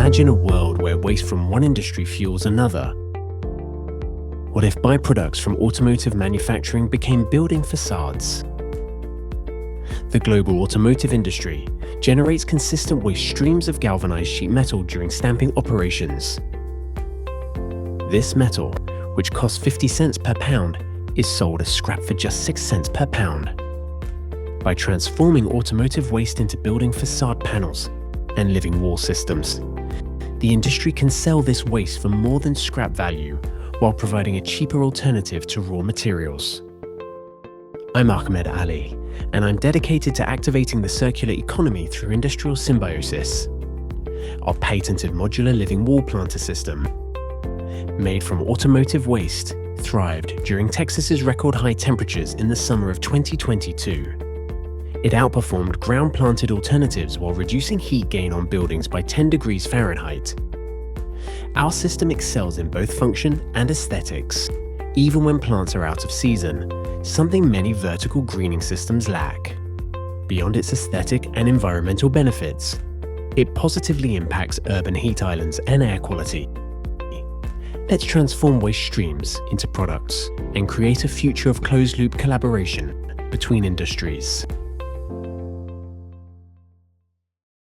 Imagine a world where waste from one industry fuels another. What if byproducts from automotive manufacturing became building facades? The global automotive industry generates consistent waste streams of galvanized sheet metal during stamping operations. This metal, which costs 50 cents per pound, is sold as scrap for just 6 cents per pound. By transforming automotive waste into building facade panels and living wall systems, the industry can sell this waste for more than scrap value while providing a cheaper alternative to raw materials. I'm Ahmed Ali, and I'm dedicated to activating the circular economy through industrial symbiosis. Our patented modular living wall planter system, made from automotive waste, thrived during Texas's record high temperatures in the summer of 2022. It outperformed ground-planted alternatives while reducing heat gain on buildings by 10 degrees Fahrenheit. Our system excels in both function and aesthetics, even when plants are out of season, something many vertical greening systems lack. Beyond its aesthetic and environmental benefits, it positively impacts urban heat islands and air quality. Let's transform waste streams into products and create a future of closed-loop collaboration between industries.